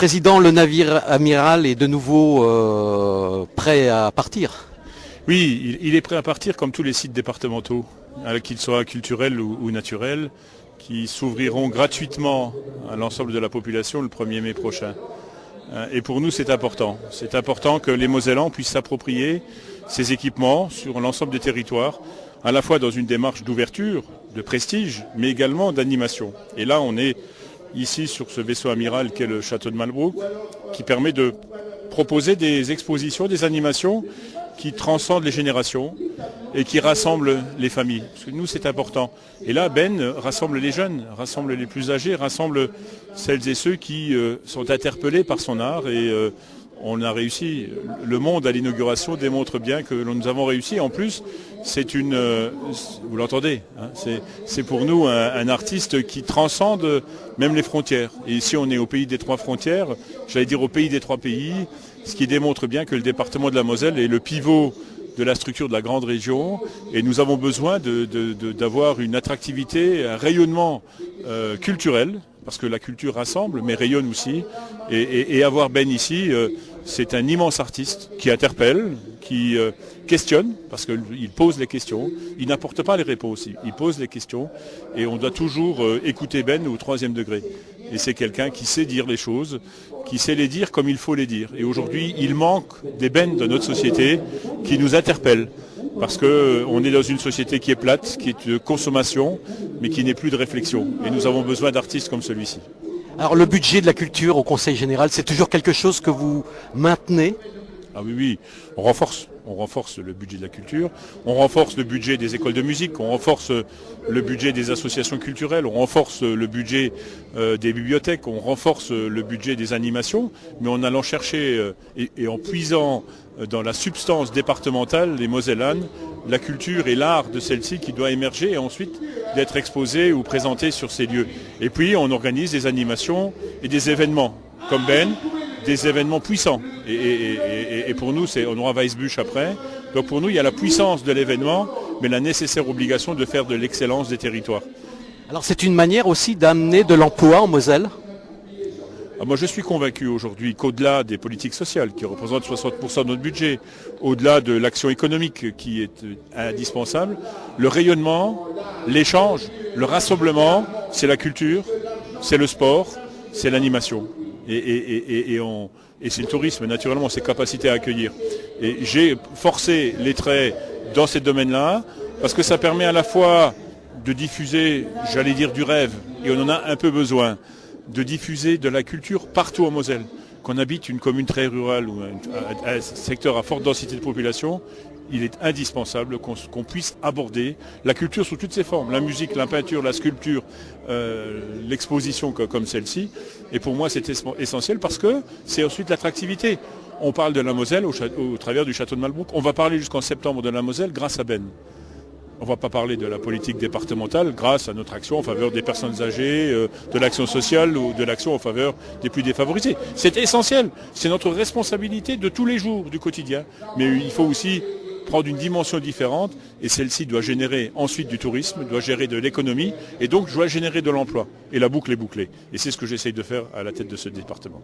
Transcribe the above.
Président, le navire amiral est de nouveau prêt à partir. Oui, il est prêt à partir comme tous les sites départementaux, qu'ils soient culturels ou naturels, qui s'ouvriront gratuitement à l'ensemble de la population le 1er mai prochain. Et pour nous, c'est important. C'est important que les Mosellans puissent s'approprier ces équipements sur l'ensemble des territoires, à la fois dans une démarche d'ouverture, de prestige, mais également d'animation. Et là, on est ici sur ce vaisseau amiral qu'est le château de Malbrouck, qui permet de proposer des expositions, des animations qui transcendent les générations et qui rassemblent les familles. Parce que nous, c'est important. Et là, Ben rassemble les jeunes, rassemble les plus âgés, rassemble celles et ceux qui sont interpellés par son art. Et on a réussi. Le monde à l'inauguration démontre bien que nous avons réussi. En plus, c'est vous l'entendez, hein, c'est pour nous un artiste qui transcende même les frontières. Et ici, on est au pays des 3 frontières, j'allais dire au pays des 3 pays, ce qui démontre bien que le département de la Moselle est le pivot de la structure de la grande région. Et nous avons besoin d'avoir une attractivité, un rayonnement culturel, parce que la culture rassemble, mais rayonne aussi. Et avoir Ben ici, c'est un immense artiste qui interpelle, qui questionne, parce qu'il pose les questions. Il n'apporte pas les réponses, il pose les questions. Et on doit toujours écouter Ben au 3e degré. Et c'est quelqu'un qui sait dire les choses, qui sait les dire comme il faut les dire. Et aujourd'hui, il manque des Ben dans notre société qui nous interpellent. Parce qu'on est dans une société qui est plate, qui est de consommation, mais qui n'est plus de réflexion. Et nous avons besoin d'artistes comme celui-ci. Alors le budget de la culture au Conseil général, c'est toujours quelque chose que vous maintenez? Ah oui, on renforce le budget de la culture, on renforce le budget des écoles de musique, on renforce le budget des associations culturelles, on renforce le budget des bibliothèques, on renforce le budget des animations, mais en allant chercher et en puisant dans la substance départementale, les Mosellanes, la culture et l'art de celle-ci qui doit émerger et ensuite d'être exposé ou présenté sur ces lieux. Et puis on organise des animations et des événements comme Ben, des événements puissants. Et pour nous, on aura Weissbuch après. Donc pour nous, il y a la puissance de l'événement, mais la nécessaire obligation de faire de l'excellence des territoires. Alors c'est une manière aussi d'amener de l'emploi en Moselle? Moi, je suis convaincu aujourd'hui qu'au-delà des politiques sociales, qui représentent 60% de notre budget, au-delà de l'action économique qui est indispensable, le rayonnement, l'échange, le rassemblement, c'est la culture, c'est le sport, c'est l'animation. Et c'est le tourisme, naturellement, ses capacités à accueillir. Et j'ai forcé les traits dans ces domaines-là, parce que ça permet à la fois de diffuser, j'allais dire, du rêve, et on en a un peu besoin, de diffuser de la culture partout en Moselle. Qu'on habite une commune très rurale ou un secteur à forte densité de population, il est indispensable qu'on puisse aborder la culture sous toutes ses formes. La musique, la peinture, la sculpture, l'exposition comme celle-ci. Et pour moi, c'est essentiel parce que c'est ensuite l'attractivité. On parle de la Moselle au travers du château de Malbrouck. On va parler jusqu'en septembre de la Moselle grâce à Ben. On ne va pas parler de la politique départementale grâce à notre action en faveur des personnes âgées, de l'action sociale ou de l'action en faveur des plus défavorisés. C'est essentiel, c'est notre responsabilité de tous les jours du quotidien. Mais il faut aussi prendre une dimension différente et celle-ci doit générer ensuite du tourisme, doit générer de l'économie et donc doit générer de l'emploi. Et la boucle est bouclée. Et c'est ce que j'essaye de faire à la tête de ce département.